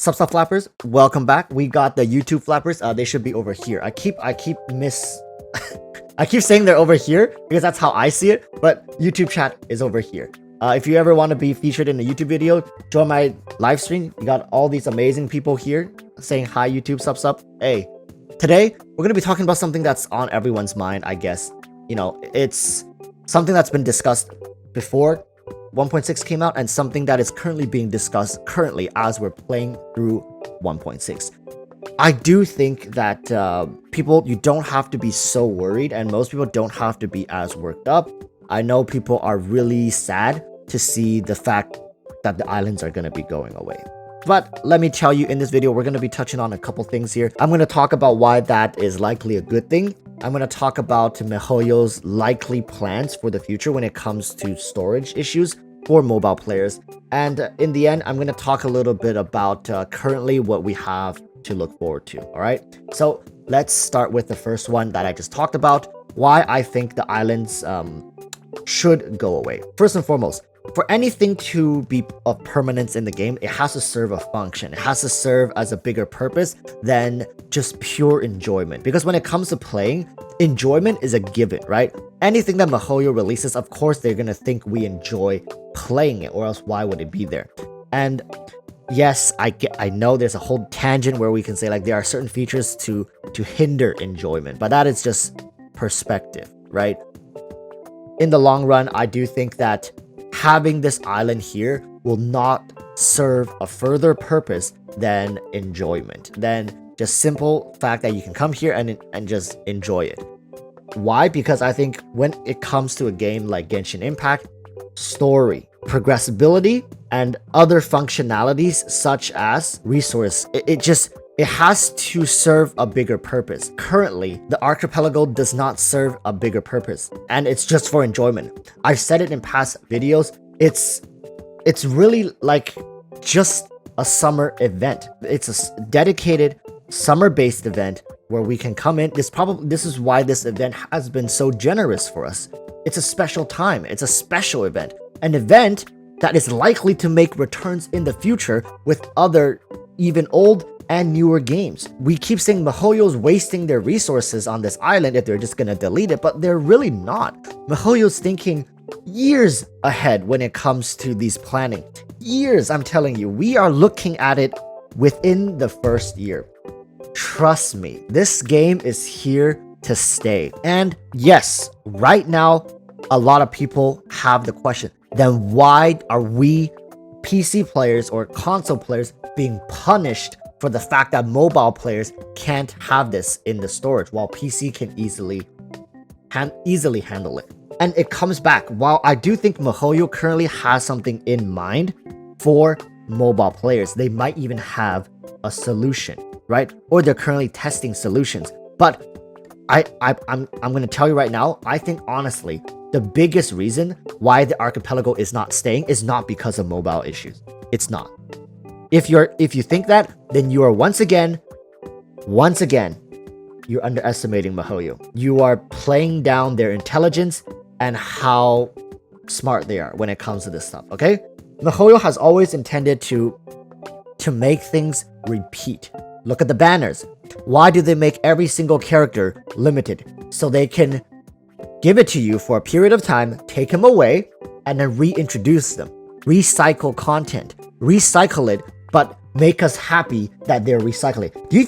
Sup flappers, welcome back. We got the YouTube flappers. They should be over here. I keep I keep saying they're over here because that's how I see it, but YouTube chat is over here. If you ever want to be featured in a YouTube video, join my live stream. You got all these amazing people here saying hi YouTube, sup. Hey, today we're gonna be talking about something that's on everyone's mind, I guess. You know, it's something that's been discussed before 1.6 came out and something that is currently being discussed as we're playing through 1.6. I do think that people, you don't have to be so worried, and most people don't have to be as worked up. I know people are really sad to see the fact that the islands are going to be going away. But let me tell you, in this video, we're going to be touching on a couple things here. I'm going to talk about why that is likely a good thing. I'm going to talk about MIHOYO's likely plans for the future when it comes to storage issues for mobile players. And in the end, I'm going to talk a little bit about currently what we have to look forward to. All right. So let's start with the first one that I just talked about, why I think the islands should go away. First and foremost, for anything to be of permanence in the game, it has to serve a function. It has to serve as a bigger purpose than just pure enjoyment. Because when it comes to playing, enjoyment is a given, right? Anything that MIHOYO releases, of course, they're going to think we enjoy playing it, or else why would it be there? And yes, I know there's a whole tangent where we can say like there are certain features to hinder enjoyment, but that is just perspective, right? In the long run, I do think that having this island here will not serve a further purpose than enjoyment, than just simple fact that you can come here and just enjoy it. Why? Because I think when it comes to a game like Genshin Impact, story, progressibility, and other functionalities such as resource, it has to serve a bigger purpose. Currently, the Archipelago does not serve a bigger purpose, and it's just for enjoyment. I've said it in past videos, it's really like just a summer event. It's a dedicated summer-based event where we can come in. This is why this event has been so generous for us. It's a special time. It's a special event. An event that is likely to make returns in the future with other, even old and newer games. We keep saying MIHOYO's wasting their resources on this island if they're just gonna delete it, but they're really not. MIHOYO's thinking years ahead when it comes to these planning. Years, I'm telling you. We are looking at it within the first year. Trust me, this game is here to stay. And yes, right now, a lot of people have the question, then why are we PC players or console players being punished for the fact that mobile players can't have this in the storage while PC can easily handle it? And it comes back, while I do think MIHOYO currently has something in mind for mobile players, they might even have a solution, right? Or they're currently testing solutions. But I'm going to tell you right now, I think honestly, the biggest reason why the Archipelago is not staying is not because of mobile issues. It's not. If you think that, then you are once again, you're underestimating MIHOYO. You are playing down their intelligence and how smart they are when it comes to this stuff, okay? MIHOYO has always intended to make things repeat. Look at the banners. Why do they make every single character limited? So they can give it to you for a period of time, take them away, and then reintroduce them. Recycle content. Recycle it, but make us happy that they're recycling. Do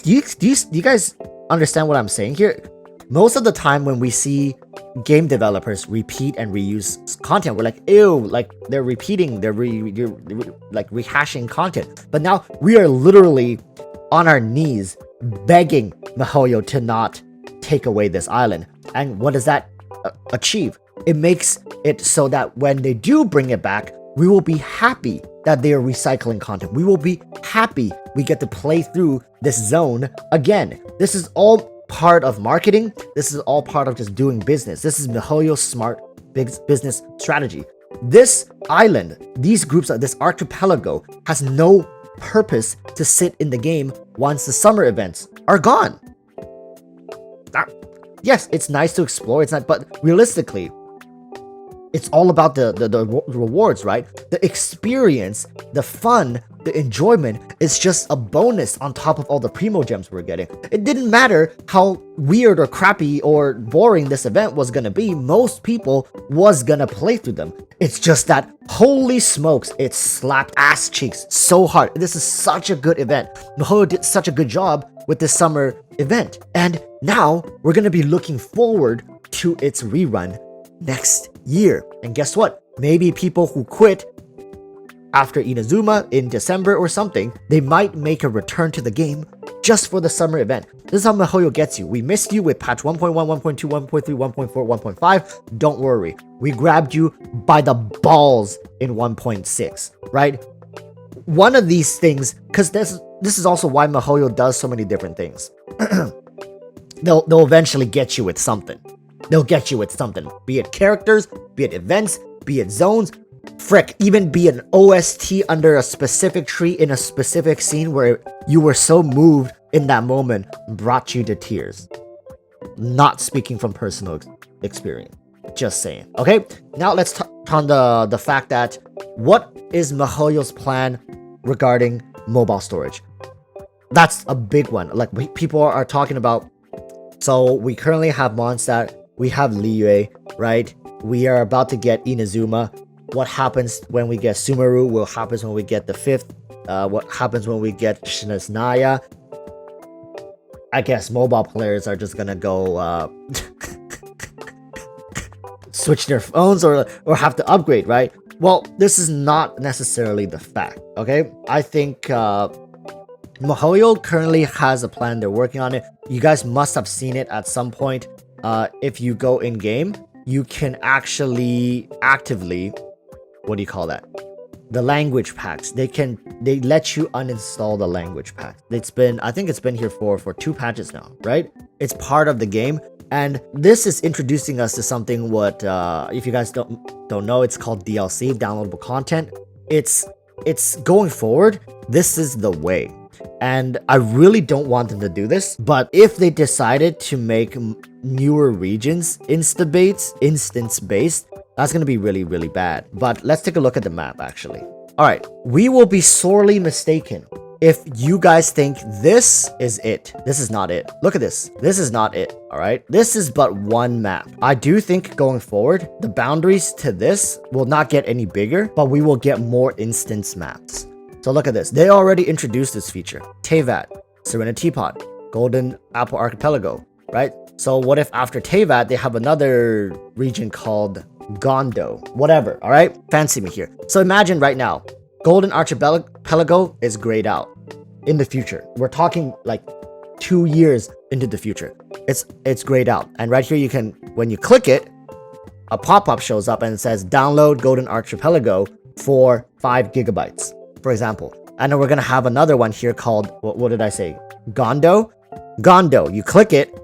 you guys understand what I'm saying here? Most of the time when we see game developers repeat and reuse content, we're like, ew, like they're repeating, they're like rehashing content. But now we are literally on our knees begging MIHOYO to not take away this island. And what does that achieve? It makes it so that when they do bring it back, we will be happy that they are recycling content. We will be happy we get to play through this zone again. This is all part of marketing. This is all part of just doing business. This is MIHOYO's smart business strategy. This island, these groups, this archipelago has no purpose to sit in the game once the summer events are gone. Yes, it's nice to explore, it's not, but realistically, It's all about the rewards, right? The experience, the fun, the enjoyment is just a bonus on top of all the primo gems we're getting. It didn't matter how weird or crappy or boring this event was gonna be, most people was gonna play through them. It's just that, holy smokes, it slapped ass cheeks so hard. This is such a good event. MIHOYO did such a good job with this summer event. And now we're gonna be looking forward to its rerun next year. And guess what? Maybe people who quit after Inazuma in December or something, they might make a return to the game just for the summer event. This is how MIHOYO gets you. We missed you with patch 1.1, 1.2, 1.3, 1.4, 1.5. Don't worry. We grabbed you by the balls in 1.6, right? One of these things, because this is also why MIHOYO does so many different things. They'll eventually get you with something. They'll get you with something. Be it characters, be it events, be it zones, frick, even be an OST under a specific tree in a specific scene where you were so moved in that moment, brought you to tears. Not speaking from personal experience. Just saying. Okay, now let's talk on the fact that what is MIHOYO's plan regarding mobile storage? That's a big one. Like people are talking about. So we currently have Mondstadt, we have Liyue, right? We are about to get Inazuma. What happens when we get Sumeru? What happens when we get the 5th? What happens when we get Shinazunaya? I guess mobile players are just gonna go switch their phones or have to upgrade, right? Well, this is not necessarily the fact, okay? I think MIHOYO currently has a plan. They're working on it. You guys must have seen it at some point. If you go in game, you can actually actively, what do you call that? The language packs. They let you uninstall the language pack. I think it's been here for 2 patches now, right? It's part of the game, and this is introducing us to something what if you guys don't know, it's called DLC, downloadable content. It's going forward. This is the way. And I really don't want them to do this, but if they decided to make newer regions instance-based, that's going to be really, really bad. But let's take a look at the map, actually. All right, we will be sorely mistaken if you guys think this is it. This is not it. Look at this. This is not it, all right? This is but one map. I do think going forward, the boundaries to this will not get any bigger, but we will get more instance maps. So look at this. They already introduced this feature. Teyvat, Serenity Teapot, Golden Apple Archipelago, right? So what if after Teyvat, they have another region called Gondo, whatever, all right? Fancy me here. So imagine right now, Golden Archipelago is grayed out in the future. We're talking like 2 years into the future. It's grayed out. And right here, you can, when you click it, a pop-up shows up and it says download Golden Archipelago for 5 gigabytes. For example, and then we're gonna have another one here called what did I say? Gondo. You click it,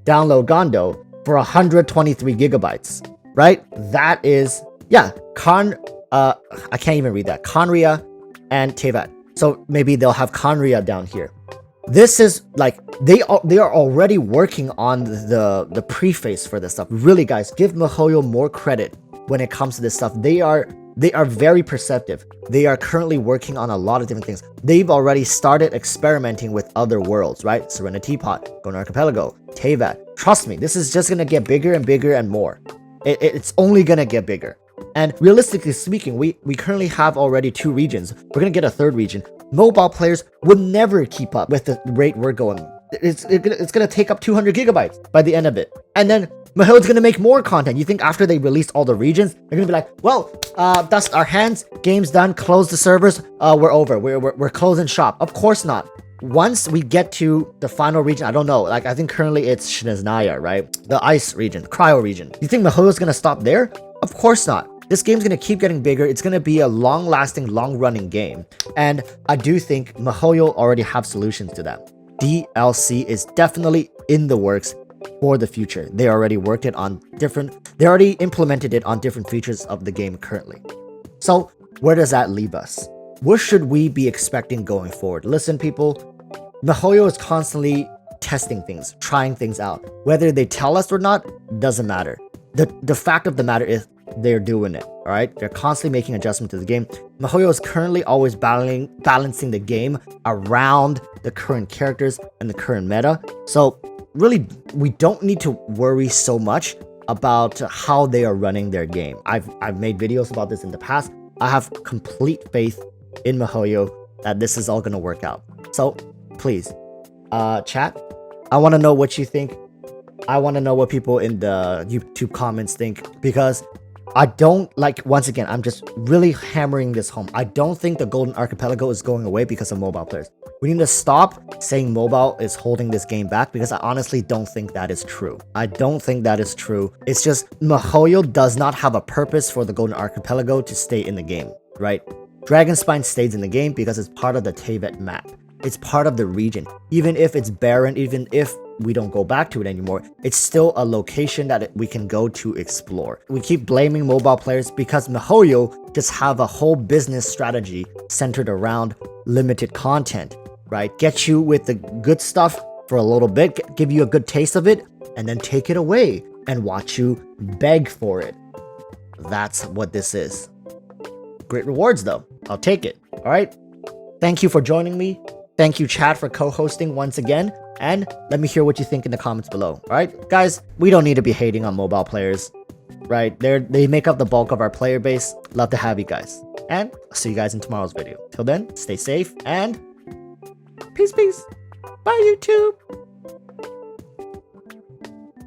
download Gondo for 123 gigabytes. Right? That is I can't even read that. Conria and Teyvat. So maybe they'll have Conria down here. This is like they are already working on the preface for this stuff. Really, guys, give MIHOYO more credit when it comes to this stuff. They are very perceptive. They are currently working on a lot of different things. They've already started experimenting with other worlds, right? Serenity Teapot, Golden Archipelago, Teyvat. Trust me, this is just gonna get bigger and bigger and more. It's only gonna get bigger. And realistically speaking, we currently have already 2 regions. We're gonna get a 3rd region. Mobile players would never keep up with the rate we're going. It's gonna take up 200 gigabytes by the end of it. And then MIHOYO's gonna make more content. You think after they release all the regions, they're gonna be like, well, that's our hands, game's done, close the servers, we're over, we're closing shop. Of course not. Once we get to the final region, I don't know, like I think currently it's Shinazunaya, right? The ice region, cryo region. You think MIHOYO's gonna stop there? Of course not. This game's gonna keep getting bigger. It's gonna be a long-lasting, long-running game. And I do think MIHOYO already have solutions to that. DLC is definitely in the works for the future. They already worked it on they already implemented it on different features of the game currently. So where does that leave us? What should we be expecting going forward? Listen, people, MIHOYO is constantly testing things, trying things out. Whether they tell us or not, doesn't matter. The fact of the matter is they're doing it. All right, they're constantly making adjustments to the game. MIHOYO is currently always balancing the game around the current characters and the current meta. So really, we don't need to worry so much about how they are running their game. I've made videos about this in the past. I have complete faith in MIHOYO that this is all gonna work out. So please, chat, I want to know what you think. I want to know what people in the YouTube comments think, because I don't like, once again, I'm just really hammering this home. I don't think the Golden Archipelago is going away because of mobile players. We need to stop saying mobile is holding this game back, because I honestly don't think that is true. I don't think that is true. It's just MIHOYO does not have a purpose for the Golden Archipelago to stay in the game, right? Dragonspine stays in the game because it's part of the Tevet map. It's part of the region. Even if it's barren, even if we don't go back to it anymore, it's still a location that we can go to explore. We keep blaming mobile players because MIHOYO just have a whole business strategy centered around limited content, right? Get you with the good stuff for a little bit, give you a good taste of it, and then take it away and watch you beg for it. That's what this is. Great rewards though. I'll take it. All right. Thank you for joining me. Thank you, chat, for co-hosting once again. And let me hear what you think in the comments below. All right, guys, we don't need to be hating on mobile players, right? They make up the bulk of our player base. Love to have you guys. And I'll see you guys in tomorrow's video. Till then, stay safe and peace, peace. Bye, YouTube.